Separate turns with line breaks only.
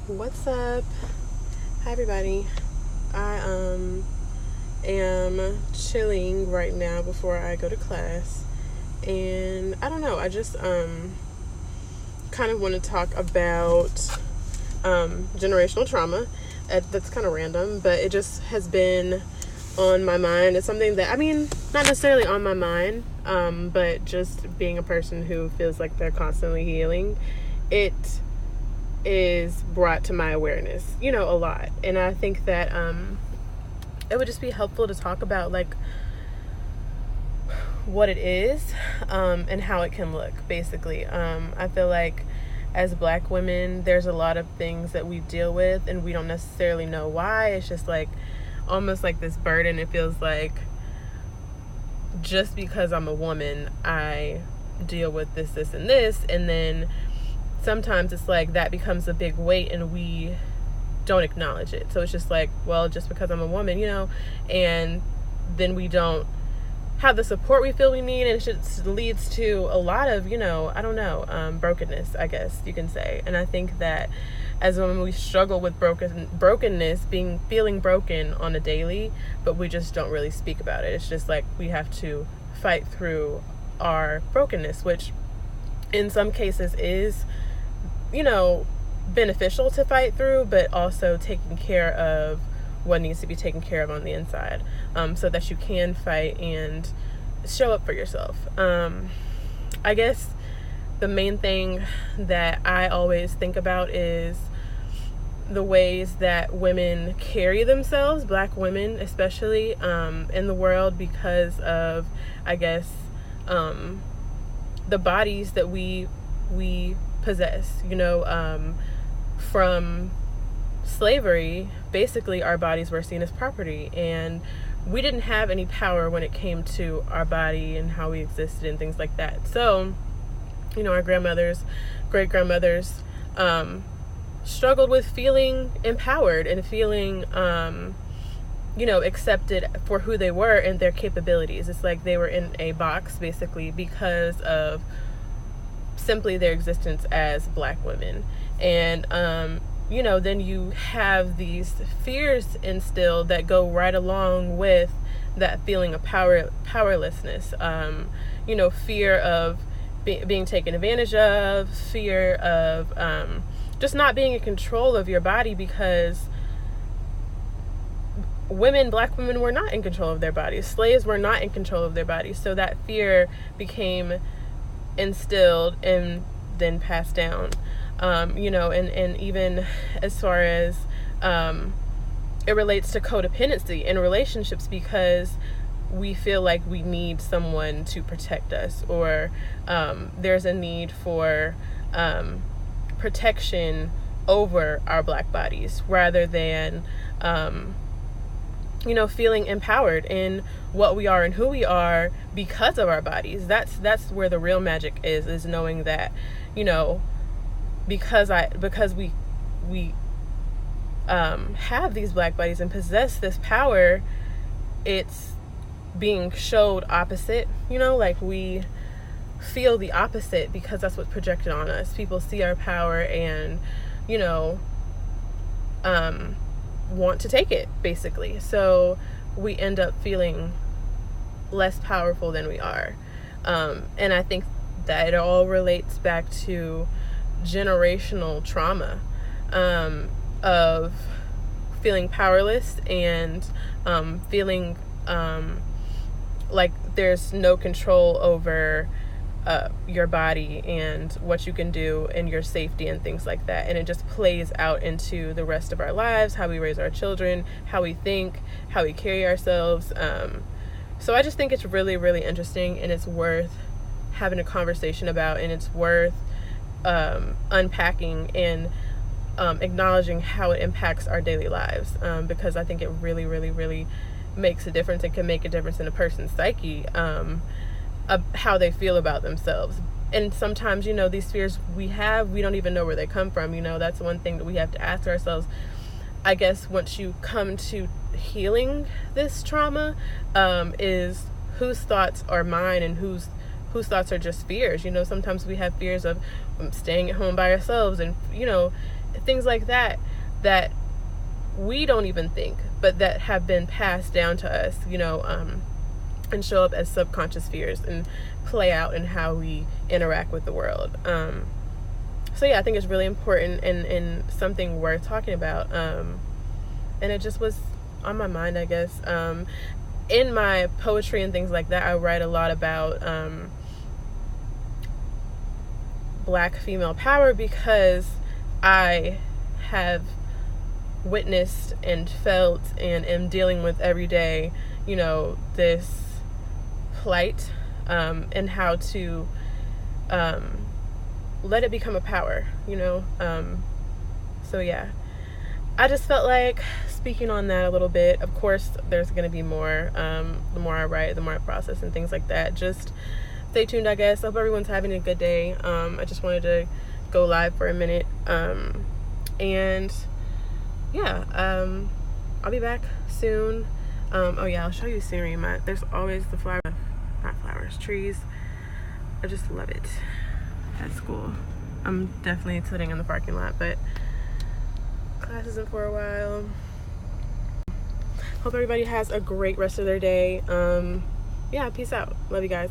What's up? Hi everybody. I am chilling right now before I go to class. And I don't know, I just kind of want to talk about generational trauma. That's kind of random, but it just has been on my mind. It's something that, not necessarily on my mind, but just being a person who feels like they're constantly healing, it is brought to my awareness, a lot. And I think that it would just be helpful to talk about like what it is, and how it can look, basically. I feel like as Black women, there's a lot of things that we deal with and we don't necessarily know why. It's just like almost like this burden. It feels like just because I'm a woman, I deal with this, and this, and then sometimes it's like that becomes a big weight and we don't acknowledge it. So it's just like, well, just because I'm a woman, and then we don't have the support we feel we need, and it just leads to a lot of, brokenness, I guess you can say. And I think that as women, we struggle with brokenness, feeling broken on a daily, but we just don't really speak about it. It's just like we have to fight through our brokenness, which in some cases is, beneficial to fight through, but also taking care of what needs to be taken care of on the inside, so that you can fight and show up for yourself. I guess the main thing that I always think about is the ways that women carry themselves, Black women especially, in the world, because of, I guess, the bodies that we possess. From slavery, basically our bodies were seen as property, and we didn't have any power when it came to our body and how we existed and things like that. So, our grandmothers, great grandmothers, struggled with feeling empowered and feeling, accepted for who they were and their capabilities. It's like they were in a box, basically, because of simply their existence as Black women. And, then you have these fears instilled that go right along with that feeling of powerlessness. Fear of being taken advantage of, fear of just not being in control of your body, because Black women were not in control of their bodies. Slaves were not in control of their bodies. So that fear became instilled and then passed down. And even as far as it relates to codependency in relationships, because we feel like we need someone to protect us, or there's a need for protection over our Black bodies, rather than feeling empowered in what we are and who we are because of our bodies. That's where the real magic is knowing that, because we have these Black bodies and possess this power, it's being showed opposite, like we feel the opposite because that's what's projected on us. People see our power and, want to take it, basically. So we end up feeling less powerful than we are. And I think that it all relates back to generational trauma, of feeling powerless and feeling like there's no control over your body and what you can do and your safety and things like that. And it just plays out into the rest of our lives, how we raise our children, how we think, how we carry ourselves. So I just think it's really, really interesting, and it's worth having a conversation about, and it's worth unpacking and acknowledging how it impacts our daily lives, because I think it really, really, really makes a difference. It can make a difference in a person's psyche, of how they feel about themselves. And sometimes, these fears we have, we don't even know where they come from. That's one thing that we have to ask ourselves. I guess once you come to healing this trauma, is whose thoughts are mine and whose thoughts are just fears. Sometimes we have fears of staying at home by ourselves and, things like that that we don't even think, but that have been passed down to us, and show up as subconscious fears and play out in how we interact with the world. So yeah, I think it's really important and something worth talking about. And it just was on my mind, I guess. In my poetry and things like that, I write a lot about Black female power, because I have witnessed and felt and am dealing with every day, this plight, and how to let it become a power, so yeah, I just felt like speaking on that a little bit. Of course, there's going to be more. The more I write, the more I process and things like that. Just stay tuned, I guess. I hope everyone's having a good day. I just wanted to go live for a minute. And yeah, I'll be back soon. Oh yeah, I'll show you scenery. There's always the trees. I just love it at school. I'm definitely sitting in the parking lot, but class isn't for a while. Hope everybody has a great rest of their day. Yeah, peace out. Love you guys.